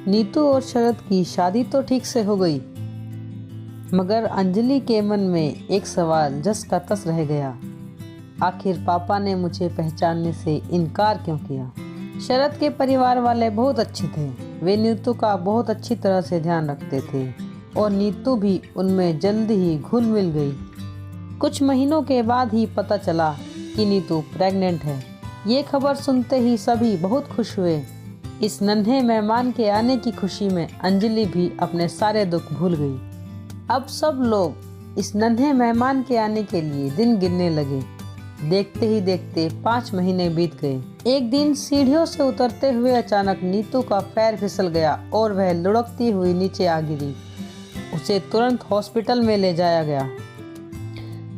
नीतू और शरद की शादी तो ठीक से हो गई, मगर अंजलि के मन में एक सवाल जस का तस रह गया। आखिर पापा ने मुझे पहचानने से इनकार क्यों किया? शरद के परिवार वाले बहुत अच्छे थे। वे नीतू का बहुत अच्छी तरह से ध्यान रखते थे और नीतू भी उनमें जल्द ही घुल मिल गई। कुछ महीनों के बाद ही पता चला कि नीतू प्रेग्नेंट है। ये खबर सुनते ही सभी बहुत खुश हुए। इस नन्हे मेहमान के आने की खुशी में अंजलि भी अपने सारे दुख भूल गई। अब सब लोग इस नन्हे मेहमान के आने के लिए दिन गिनने लगे। देखते ही देखते 5 महीने बीत गए। एक दिन सीढ़ियों से उतरते हुए अचानक नीतू का पैर फिसल गया और वह लुढ़कती हुई नीचे आ गिरी। उसे तुरंत हॉस्पिटल में ले जाया गया।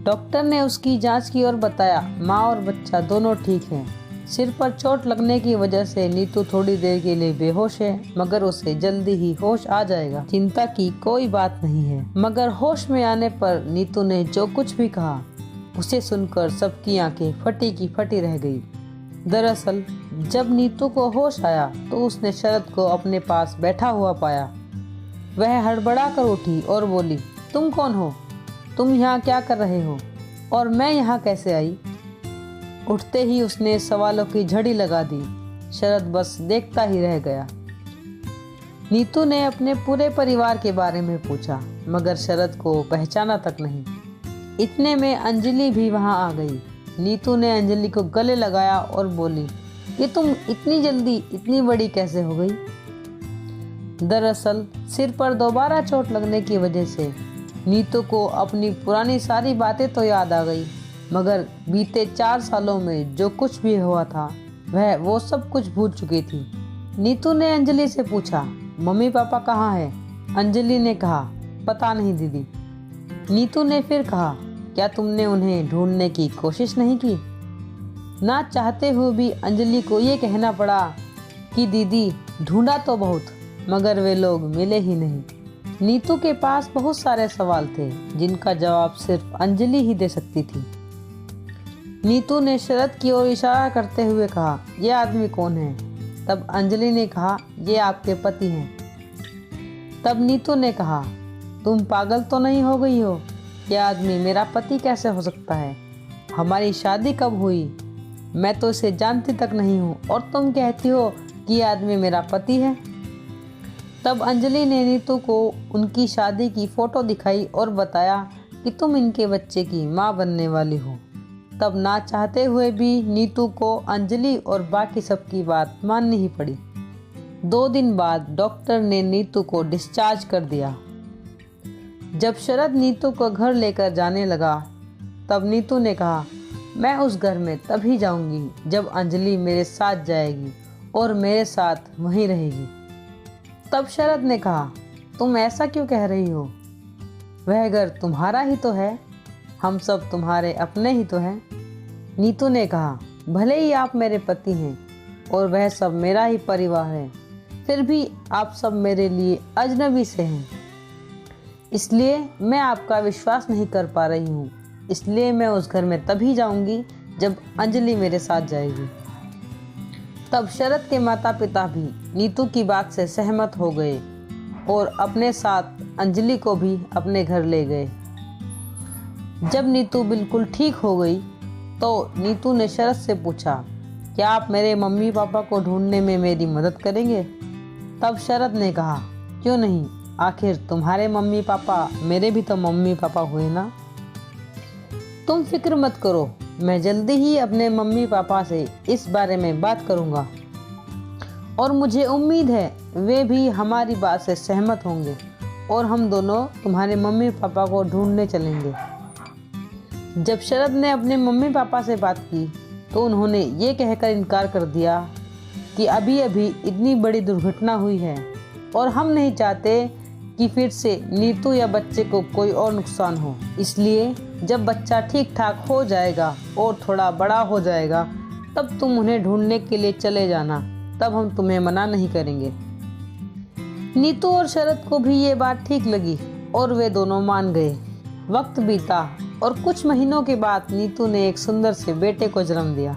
डॉक्टर ने उसकी जांच की और बताया माँ और बच्चा दोनों ठीक हैं। सिर पर चोट लगने की वजह से नीतू थोड़ी देर के लिए बेहोश है, मगर उसे जल्दी ही होश आ जाएगा। चिंता की कोई बात नहीं है। मगर होश में आने पर नीतू ने जो कुछ भी कहा उसे सुनकर सबकी आंखें फटी की फटी रह गई। दरअसल जब नीतू को होश आया तो उसने शरद को अपने पास बैठा हुआ पाया। वह हड़बड़ा कर उठी और बोली, तुम कौन हो? तुम यहाँ क्या कर रहे हो? और मैं यहाँ कैसे आई? उठते ही उसने सवालों की झड़ी लगा दी। शरद बस देखता ही रह गया। नीतू ने अपने पूरे परिवार के बारे में पूछा, मगर शरद को पहचाना तक नहीं। इतने में अंजलि भी वहां आ गई। नीतू ने अंजलि को गले लगाया और बोली, ये तुम इतनी जल्दी इतनी बड़ी कैसे हो गई? दरअसल सिर पर दोबारा चोट लगने की वजह से नीतू को अपनी पुरानी सारी बातें तो याद आ गई, मगर बीते 4 सालों में जो कुछ भी हुआ था वह वो सब कुछ भूल चुकी थी। नीतू ने अंजलि से पूछा, मम्मी पापा कहाँ हैं? अंजलि ने कहा, पता नहीं दीदी। नीतू ने फिर कहा, क्या तुमने उन्हें ढूंढने की कोशिश नहीं की? ना चाहते हुए भी अंजलि को ये कहना पड़ा कि दीदी ढूंढा तो बहुत, मगर वे लोग मिले ही नहीं। नीतू के पास बहुत सारे सवाल थे जिनका जवाब सिर्फ अंजलि ही दे सकती थी। नीतू ने शरद की ओर इशारा करते हुए कहा, यह आदमी कौन है? तब अंजलि ने कहा, ये आपके पति हैं। तब नीतू ने कहा, तुम पागल तो नहीं हो गई हो? यह आदमी मेरा पति कैसे हो सकता है? हमारी शादी कब हुई? मैं तो इसे जानती तक नहीं हूँ और तुम कहती हो कि यह आदमी मेरा पति है। तब अंजलि ने नीतू को उनकी शादी की फोटो दिखाई और बताया कि तुम इनके बच्चे की माँ बनने वाली हो। तब ना चाहते हुए भी नीतू को अंजलि और बाकी सबकी बात माननी ही पड़ी। 2 दिन बाद डॉक्टर ने नीतू को डिस्चार्ज कर दिया। जब शरद नीतू को घर लेकर जाने लगा तब नीतू ने कहा, मैं उस घर में तभी जाऊंगी जब अंजलि मेरे साथ जाएगी और मेरे साथ वहीं रहेगी। तब शरद ने कहा, तुम ऐसा क्यों कह रही हो? वह घर तुम्हारा ही तो है, हम सब तुम्हारे अपने ही तो हैं। नीतू ने कहा, भले ही आप मेरे पति हैं और वह सब मेरा ही परिवार है, फिर भी आप सब मेरे लिए अजनबी से हैं। इसलिए मैं आपका विश्वास नहीं कर पा रही हूँ। इसलिए मैं उस घर में तभी जाऊंगी जब अंजलि मेरे साथ जाएगी। तब शरद के माता पिता भी नीतू की बात से सहमत हो गए और अपने साथ अंजलि को भी अपने घर ले गए। जब नीतू बिल्कुल ठीक हो गई तो नीतू ने शरद से पूछा, क्या आप मेरे मम्मी पापा को ढूंढने में मेरी मदद करेंगे? तब शरद ने कहा, क्यों नहीं, आखिर तुम्हारे मम्मी पापा मेरे भी तो मम्मी पापा हुए ना। तुम फिक्र मत करो, मैं जल्दी ही अपने मम्मी पापा से इस बारे में बात करूंगा और मुझे उम्मीद है वे भी हमारी बात से सहमत होंगे और हम दोनों तुम्हारे मम्मी पापा को ढूंढने चलेंगे। जब शरद ने अपने मम्मी पापा से बात की तो उन्होंने ये कहकर इनकार कर दिया कि अभी अभी इतनी बड़ी दुर्घटना हुई है और हम नहीं चाहते कि फिर से नीतू या बच्चे को कोई और नुकसान हो। इसलिए जब बच्चा ठीक ठाक हो जाएगा और थोड़ा बड़ा हो जाएगा तब तुम उन्हें ढूंढने के लिए चले जाना, तब हम तुम्हें मना नहीं करेंगे। नीतू और शरद को भी ये बात ठीक लगी और वे दोनों मान गए। वक्त बीता और कुछ महीनों के बाद नीतू ने एक सुंदर से बेटे को जन्म दिया।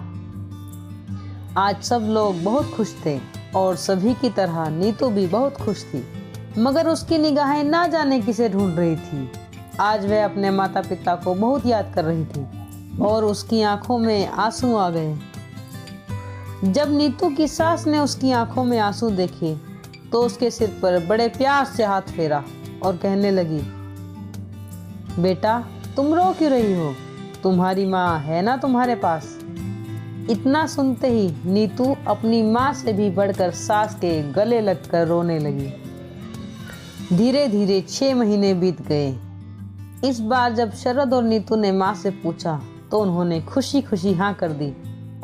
आज सब लोग बहुत खुश थे। और सभी की तरह नीतू भी बहुत खुश थी, मगर उसकी निगाहें ना जाने किसे ढूंढ रही थी। आज वह अपने माता पिता को बहुत याद कर रही थी और उसकी आंखों में आंसू आ गए। जब नीतू की सास ने उसकी आंखों में आंसू देखे तो उसके सिर पर बड़े प्यार से हाथ फेरा और कहने लगी, बेटा तुम रो क्यों रही हो? तुम्हारी माँ है ना तुम्हारे पास। इतना सुनते ही नीतू अपनी माँ से भी बढ़कर सास के गले लगकर रोने लगी। धीरे धीरे 6 महीने बीत गए। इस बार जब शरद और नीतू ने माँ से पूछा तो उन्होंने खुशी खुशी हाँ कर दी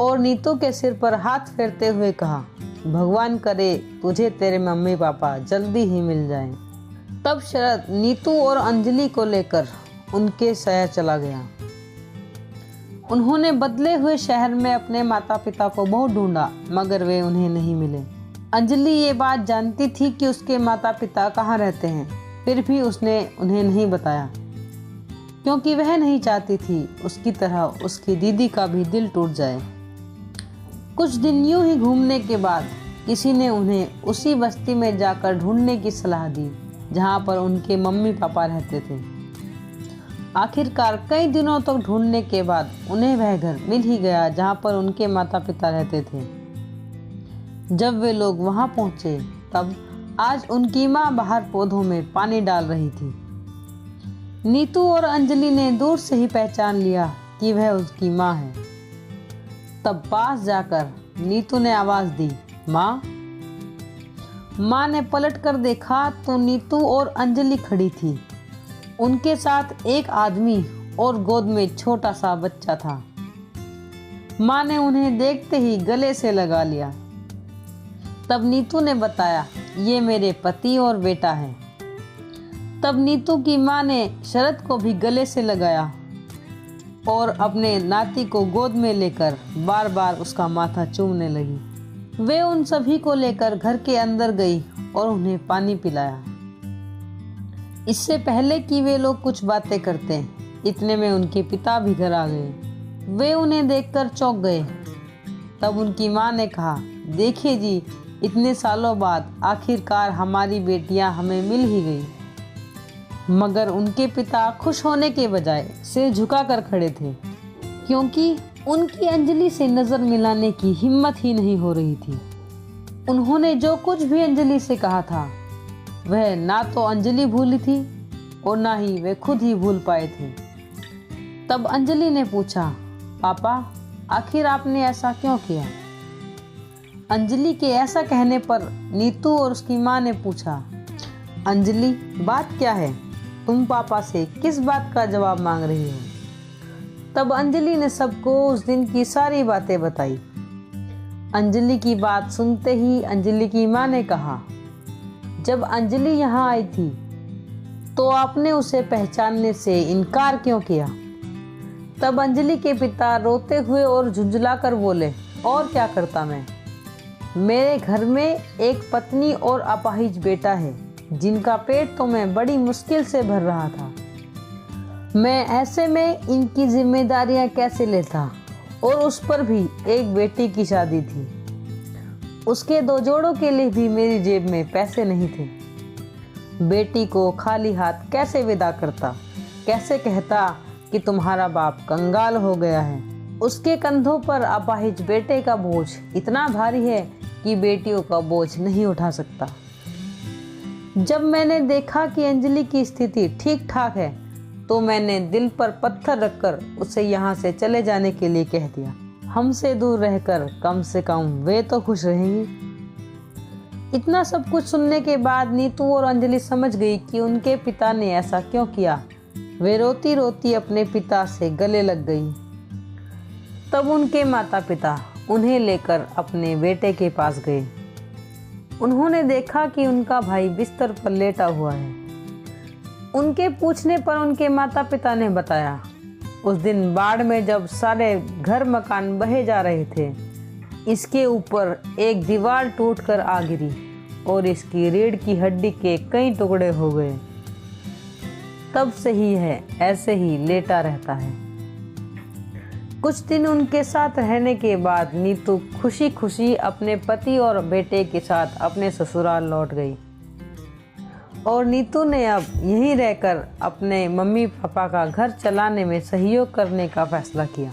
और नीतू के सिर पर हाथ फेरते हुए कहा, भगवान करे तुझे तेरे मम्मी पापा जल्दी ही मिल जाएं। तब शरद नीतू और अंजलि को लेकर उनके शहर चला गया। उन्होंने बदले हुए शहर में अपने माता पिता को बहुत ढूंढा, मगर वे उन्हें नहीं मिले। अंजलि ये बात जानती थी कि उसके माता पिता कहाँ रहते हैं, फिर भी उसने उन्हें नहीं बताया, क्योंकि वह नहीं चाहती थी उसकी तरह उसकी दीदी का भी दिल टूट जाए। कुछ दिन यूं ही घूमने के बाद किसी ने उन्हें उसी बस्ती में जाकर ढूंढने की सलाह दी जहाँ पर उनके मम्मी पापा रहते थे। आखिरकार कई दिनों तक ढूंढने के बाद उन्हें वह घर मिल ही गया जहाँ पर उनके माता पिता रहते थे। जब वे लोग वहाँ पहुँचे तब आज उनकी माँ बाहर पौधों में पानी डाल रही थी। नीतू और अंजलि ने दूर से ही पहचान लिया कि वह उसकी माँ है। तब पास जाकर नीतू ने आवाज दी, माँ। माँ ने पलट कर देखा तो नीतू और अंजलि खड़ी थी। उनके साथ एक आदमी और गोद में छोटा सा बच्चा था। माँ ने उन्हें देखते ही गले से लगा लिया। तब नीतू ने बताया, ये मेरे पति और बेटा है। तब नीतू की माँ ने शरद को भी गले से लगाया और अपने नाती को गोद में लेकर बार बार उसका माथा चूमने लगी। वे उन सभी को लेकर घर के अंदर गई और उन्हें पानी पिलाया। इससे पहले कि वे लोग कुछ बातें करते, इतने में उनके पिता भी घर आ गए। वे उन्हें देखकर चौंक गए। तब उनकी माँ ने कहा, देखिए जी, इतने सालों बाद आखिरकार हमारी बेटियां हमें मिल ही गई। मगर उनके पिता खुश होने के बजाय सिर झुकाकर खड़े थे, क्योंकि उनकी अंजलि से नजर मिलाने की हिम्मत ही नहीं हो रही थी। उन्होंने जो कुछ भी अंजलि से कहा था वह ना तो अंजलि भूली थी और ना ही वे खुद ही भूल पाए थे। तब अंजलि ने पूछा, पापा आखिर आपने ऐसा क्यों किया? अंजलि के ऐसा कहने पर नीतू और उसकी माँ ने पूछा, अंजलि बात क्या है? तुम पापा से किस बात का जवाब मांग रही हो? तब अंजलि ने सबको उस दिन की सारी बातें बताई। अंजलि की बात सुनते ही अंजलि की माँ ने कहा, जब अंजलि यहाँ आई थी तो आपने उसे पहचानने से इनकार क्यों किया? तब अंजलि के पिता रोते हुए और झुंझलाकर बोले, और क्या करता मैं? मेरे घर में एक पत्नी और अपाहिज बेटा है जिनका पेट तो मैं बड़ी मुश्किल से भर रहा था। मैं ऐसे में इनकी जिम्मेदारियां कैसे लेता? और उस पर भी एक बेटी की शादी थी। उसके 2 जोड़ों के लिए भी मेरी जेब में पैसे नहीं थे। बेटी को खाली हाथ कैसे विदा करता? कैसे कहता कि तुम्हारा बाप कंगाल हो गया है? उसके कंधों पर अपाहिज बेटे का बोझ इतना भारी है कि बेटियों का बोझ नहीं उठा सकता। जब मैंने देखा कि अंजलि की स्थिति ठीक ठाक है तो मैंने दिल पर पत्थर रखकर उसे यहाँ से चले जाने के लिए कह दिया। हमसे दूर रहकर कम से कम वे तो खुश रहेंगी। इतना सब कुछ सुनने के बाद नीतू और अंजलि समझ गई कि उनके पिता ने ऐसा क्यों किया। वे रोती रोती अपने पिता से गले लग गई। तब उनके माता पिता उन्हें लेकर अपने बेटे के पास गए। उन्होंने देखा कि उनका भाई बिस्तर पर लेटा हुआ है। उनके पूछने पर उनके माता पिता ने बताया, उस दिन बाढ़ में जब सारे घर मकान बहे जा रहे थे, इसके ऊपर एक दीवार टूटकर आ गिरी और इसकी रीढ़ की हड्डी के कई टुकड़े हो गए। तब से ही है ऐसे ही लेटा रहता है। कुछ दिन उनके साथ रहने के बाद नीतू खुशी खुशी अपने पति और बेटे के साथ अपने ससुराल लौट गई और नीतू ने अब यहीं रहकर अपने मम्मी पापा का घर चलाने में सहयोग करने का फैसला किया।